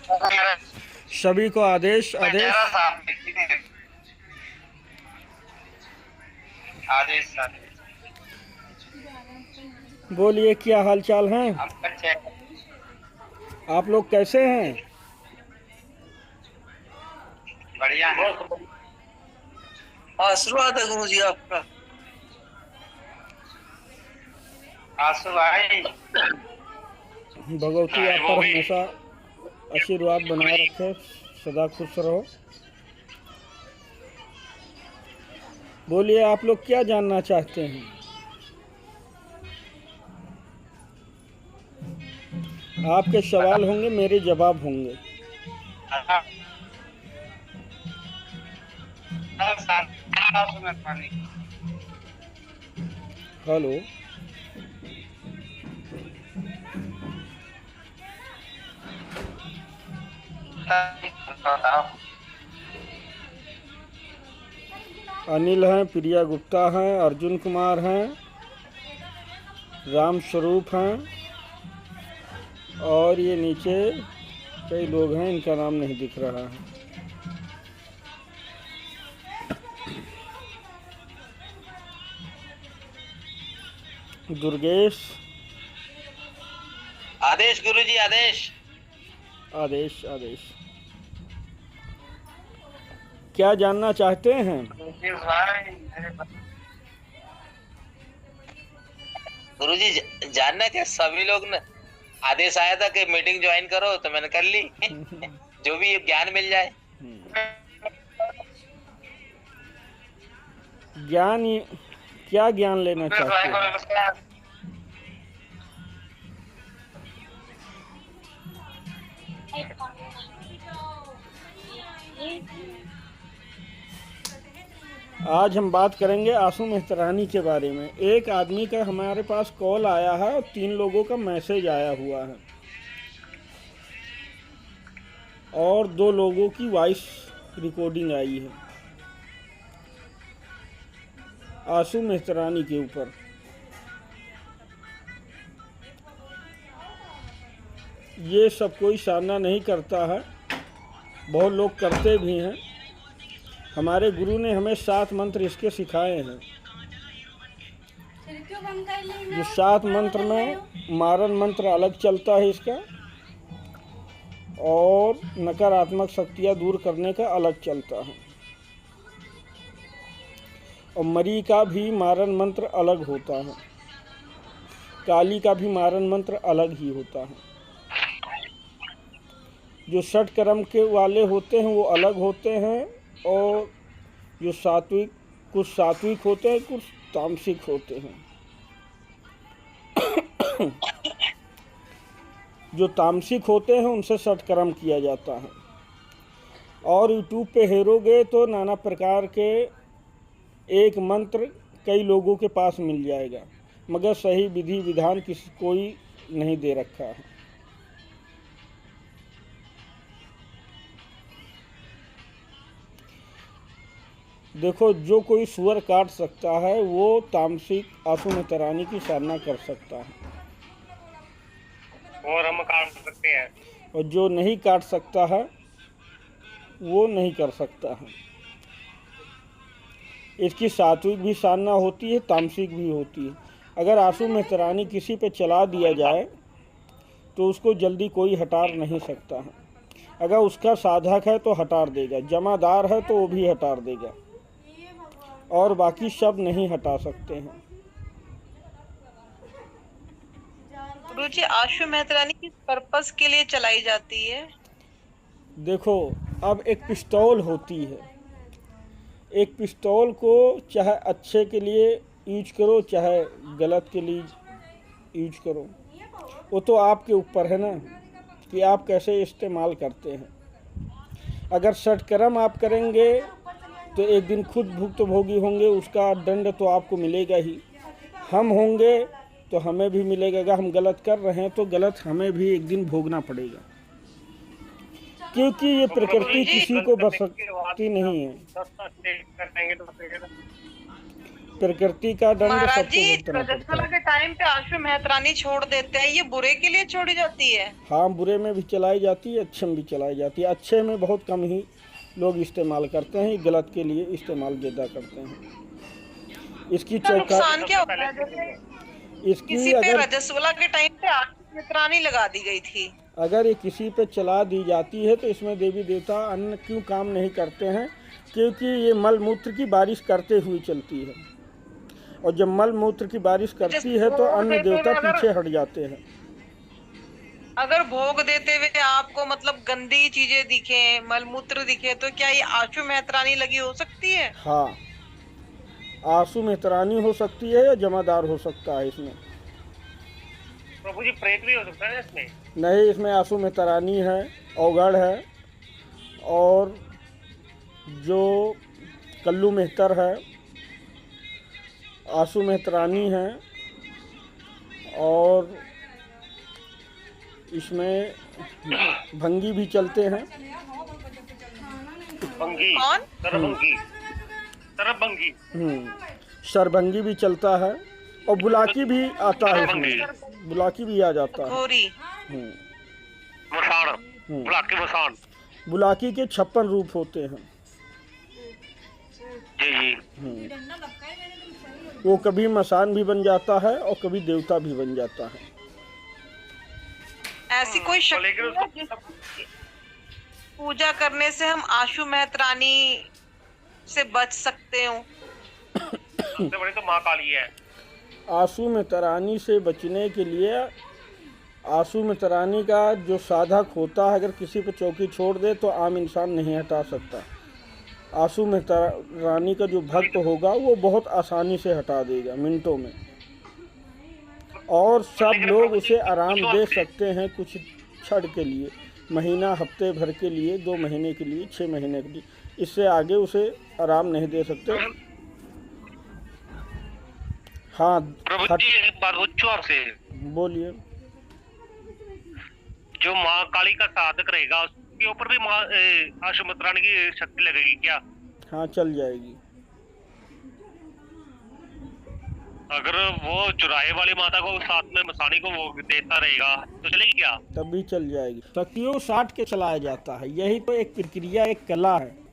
सभी को आदेश आदेश आदेश बोलिए, क्या हाल चाल हैं? आप लोग कैसे हैं? बढ़िया है। आशीर्वाद है गुरु जी आपका। आंसू भाई भगवती आप पर हमेशा आशीर्वाद बनाए रखे, सदा खुश रहो। बोलिए, आप लोग क्या जानना चाहते हैं? आपके सवाल होंगे, मेरे जवाब होंगे। हेलो, अनिल हैं, प्रिया गुप्ता हैं, अर्जुन कुमार हैं, राम स्वरूप हैं, और ये नीचे कई लोग हैं, इनका नाम नहीं दिख रहा है। दुर्गेश, आदेश गुरु जी आदेश। आदेश आदेश। क्या जानना चाहते हैं? गुरु जी जानना क्या, सभी लोग ने आदेश आया था कि मीटिंग ज्वाइन करो, तो मैंने कर ली। जो भी ज्ञान मिल जाए। ज्ञान, क्या ज्ञान लेना चाहते हैं? आज हम बात करेंगे आंसू मेहतरानी के बारे में। एक आदमी का हमारे पास कॉल आया है और 3 लोगों का मैसेज आया हुआ है और 2 लोगों की वॉइस रिकॉर्डिंग आई है आंसू मेहतरानी के ऊपर। ये सब कोई सामना नहीं करता है, बहुत लोग करते भी हैं। हमारे गुरु ने हमें 7 मंत्र इसके सिखाए हैं। जो 7 मंत्र में मारन मंत्र अलग चलता है इसका, और नकारात्मक शक्तियाँ दूर करने का अलग चलता है, और मरी का भी मारन मंत्र अलग होता है, काली का भी मारन मंत्र अलग ही होता है। जो षट कर्म के वाले होते हैं वो अलग होते हैं, और जो सात्विक, कुछ सात्विक होते हैं, कुछ तामसिक होते हैं। जो तामसिक होते हैं उनसे षट कर्म किया जाता है। और यूट्यूब पे हेरोगे तो नाना प्रकार के एक मंत्र कई लोगों के पास मिल जाएगा, मगर सही विधि विधान किसी कोई नहीं दे रखा है। देखो, जो कोई सुअर काट सकता है वो तामसिक आंसू मेहतरानी की साधना कर सकता है, और हम काट सकते हैं। और जो नहीं काट सकता है वो नहीं कर सकता है। इसकी सात्विक भी साधना होती है, तामसिक भी होती है। अगर आंसू मेहतरानी किसी पे चला दिया जाए तो उसको जल्दी कोई हटा नहीं सकता है। अगर उसका साधक है तो हटा देगा, जमादार है तो वो भी हटा देगा, और बाकी सब नहीं हटा सकते हैं। गुरु जी, आंसू मेहतरानी किस पर्पस के लिए चलाई जाती है? देखो, अब एक पिस्तौल होती है, एक पिस्तौल को चाहे अच्छे के लिए यूज करो चाहे गलत के लिए यूज करो, वो तो आपके ऊपर है ना कि आप कैसे इस्तेमाल करते हैं। अगर षटकर्म आप करेंगे तो एक दिन खुद भुक्तभोगी होंगे, उसका दंड तो आपको मिलेगा ही। हम होंगे तो हमें भी मिलेगा। अगर हम गलत कर रहे हैं तो गलत हमें भी एक दिन भोगना पड़ेगा, क्योंकि ये प्रकृति किसी को बख्शती नहीं है। प्रकृति का दंड महाराज सबको जी, भुगतना पड़ता रजस्वला है। के टाइम पे आशु मेहतरानी छोड़ देते हैं, ये बुरे के लिए छोड़ी जाती है? हाँ, बुरे में भी चलाई जाती है, अच्छे में भी चलाई जाती है। अच्छे में बहुत कम ही लोग इस्तेमाल करते हैं, गलत के लिए इस्तेमाल ज़्यादा करते हैं। इसकी इसका नुकसान क्या होता है? जैसे इसकी किसी पे अगर रजस्वला के टाइम पे आशु मेहतरानी लगा दी गई थी, अगर ये किसी पे चला दी जाती है तो इसमें देवी देवता अन्य क्यों काम नहीं करते हैं? क्योंकि ये मल मूत्र की बारिश करते हुए चलती है, और जब मल मूत्र की बारिश करती है तो अन्य देवता पीछे हट जाते हैं। अगर भोग देते हुए आपको मतलब गंदी चीजें दिखे, मलमूत्र दिखे, तो क्या ये आशु मेहतरानी लगी हो सकती है? हाँ, आंसू मेहतरानी हो सकती है या जमादार हो सकता है इसमें। प्रभु जी प्रेत भी हो सकता है इसमें? नहीं, इसमें आंसू मेहतरानी है, अवगढ़ है, और जो कल्लू मेहतर है, आंसू मेहतरानी है, और इसमें भंगी भी चलते हैं। भंगी, कौन? सरभंगी, सरभंगी, सरभंगी भी चलता है, और बुलाकी भी आता है इसमें, बुलाकी भी आ जाता है। घोरी। हम्म, मसान, बुलाकी मसान। बुलाकी के 56 रूप होते हैं। जी जी। वो कभी मसान भी बन जाता है और कभी देवता भी बन जाता है। ऐसी कोई शक्ति है जिसकी पूजा करने से हम आशु मेहतरानी से बच सकते हो? सबसे बड़ी तो माँ काली है। आंसू मेहतरानी से बचने के लिए आंसू मेहतरानी का जो साधक होता है, अगर किसी पर चौकी छोड़ दे तो आम इंसान नहीं हटा सकता। आंसू मेहतरानी का जो भक्त होगा वो बहुत आसानी से हटा देगा, मिनटों में, और सब लोग उसे आराम दे सकते हैं कुछ क्षण के लिए, महीना, हफ्ते भर के लिए, 2 महीने के लिए, 6 महीने के लिए। इससे आगे उसे आराम नहीं दे सकते। हाँ, प्रभु जी एक बात पूछूं आपसे, बोलिए। जो माँ काली का साधक रहेगा उसके ऊपर भी माँ आशु मेहतरानी की शक्ति लगेगी क्या? हाँ, चल जाएगी। अगर वो चुराहे वाली माता को साथ में मसानी को वो देता रहेगा तो चलेगी क्या? तब भी चल जाएगी। शक्तियों साट के चलाया जाता है, यही तो एक प्रक्रिया, एक कला है।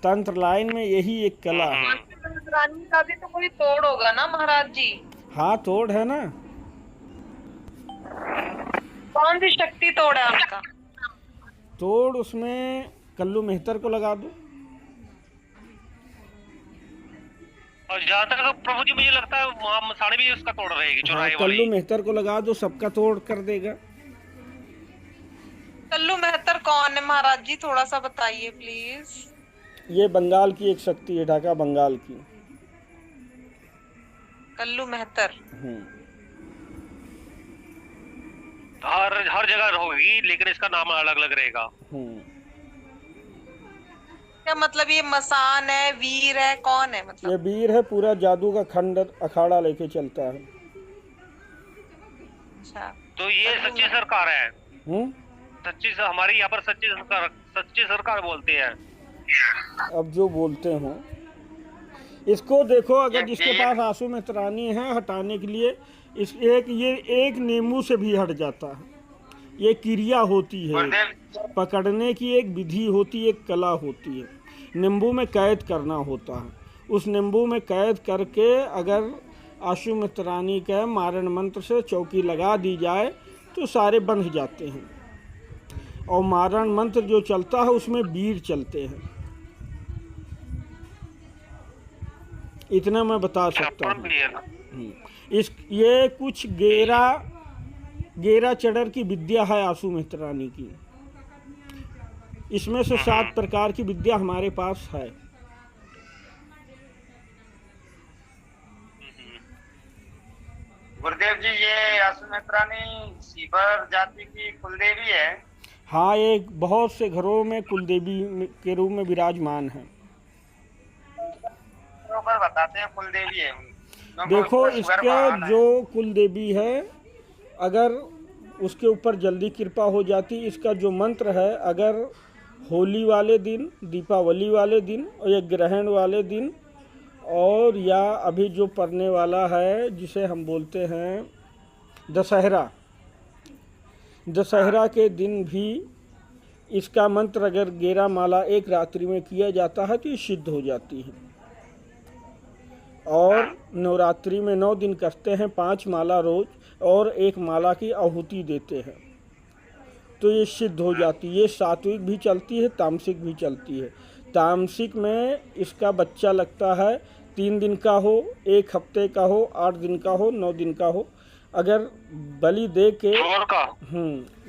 तंत्र लाइन में यही एक कला है। आशु मेहतरानी का भी तो कोई तोड़ होगा ना महाराज जी? हाँ, तोड़ है ना। कौन सी शक्ति तोड़ है उनका? तोड़ उसमें कल्लू मेहतर को लगा दो। और जहाँ तक प्रभु जी मुझे लगता है माँ मसानी भी उसका तोड़ रहेगी, हाँ, चुराहे कल्लू वाली। मेहतर को लगा दो, सबका तोड़ कर देगा। कल्लू मेहतर कौन है महाराज जी? थोड़ा सा बताइए प्लीज। ये बंगाल की एक शक्ति है, ढाका बंगाल की। कल्लू मेहतर हर जगह होगी लेकिन इसका नाम अलग अलग रहेगा। क्या मतलब ये मसान है, वीर है, कौन है मतलब? ये वीर है, पूरा जादू का खंड अखाड़ा लेके चलता है। अच्छा, तो ये सच्ची सरकार है। सच्ची हमारी यहाँ पर सच्ची सरकार बोलते हैं। अब जो बोलते हो इसको देखो, अगर जिसके पास आंसू मेहतरानी है, हटाने के लिए ये एक नींबू से भी हट जाता है। ये क्रिया होती है, पकड़ने की एक विधि होती है, एक कला होती है। नींबू में कैद करना होता है, उस नींबू में कैद करके अगर आशु मेहतरानी के मारण मंत्र से चौकी लगा दी जाए तो सारे बंध जाते हैं। और मारण मंत्र जो चलता है उसमें वीर चलते हैं। इतना मैं बता सकता हूँ। ये कुछ गेरा चढ़र की विद्या है आशु मेहतरानी की। इसमें से 7 प्रकार की विद्या हमारे पास है। गुरुदेव जी, ये आशु मेहतरानी सीबर जाति की कुलदेवी है। हाँ, एक बहुत से घरों में कुलदेवी के रूप में विराजमान है। बताते हैं कुलदेवी है। देखो, इसके जो कुलदेवी है, अगर उसके ऊपर जल्दी कृपा हो जाती, इसका जो मंत्र है, अगर होली वाले दिन, दीपावली वाले दिन और या ग्रहण वाले दिन और या अभी जो पड़ने वाला है जिसे हम बोलते हैं दशहरा, दशहरा के दिन भी इसका मंत्र अगर 11 माला एक रात्रि में किया जाता है तो ये सिद्ध हो जाती है। और नवरात्रि में 9 दिन करते हैं, 5 माला रोज और 1 माला की आहुति देते हैं तो ये सिद्ध हो जाती है। ये सात्विक भी चलती है, तामसिक भी चलती है। तामसिक में इसका बच्चा लगता है 3 दिन का हो, 1 हफ्ते का हो, 8 दिन का हो, 9 दिन का हो। अगर बलि दे के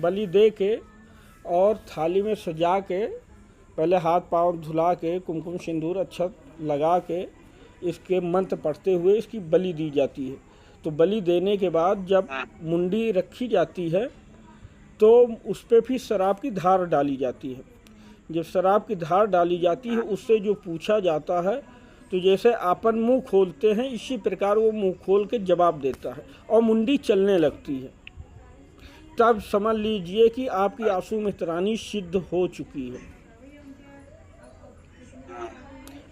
बलि दे के और थाली में सजा के पहले हाथ पांव धुला के कुमकुम सिंदूर अक्षत लगा के इसके मंत्र पढ़ते हुए इसकी बलि दी जाती है। तो बलि देने के बाद जब मुंडी रखी जाती है तो उस पर फिर शराब की धार डाली जाती है। जब शराब की धार डाली जाती है उससे जो पूछा जाता है तो जैसे अपन मुंह खोलते हैं इसी प्रकार वो मुंह खोल के जवाब देता है और मुंडी चलने लगती है। तब समझ लीजिए कि आपकी आंसू मित्रानी सिद्ध हो चुकी है।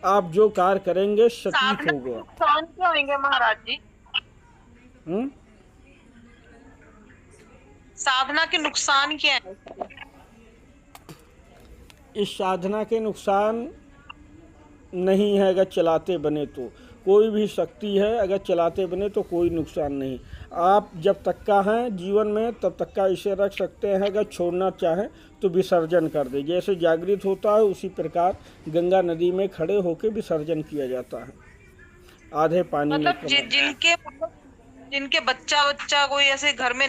आप जो कार्य करेंगे सटीक होगा। नुकसान क्या होंगे महाराज जी? साधना के नुकसान क्या है? इस साधना के नुकसान नहीं है अगर चलाते बने तो। कोई भी शक्ति है अगर चलाते बने तो कोई नुकसान नहीं। आप जब तक का हैं जीवन में तब तक का इसे रख सकते हैं, अगर छोड़ना चाहें तो विसर्जन कर दें। जैसे जागृत होता है उसी प्रकार गंगा नदी में खड़े होकर विसर्जन किया जाता है आधे पानी मतलब में। जिनके बच्चा कोई ऐसे घर में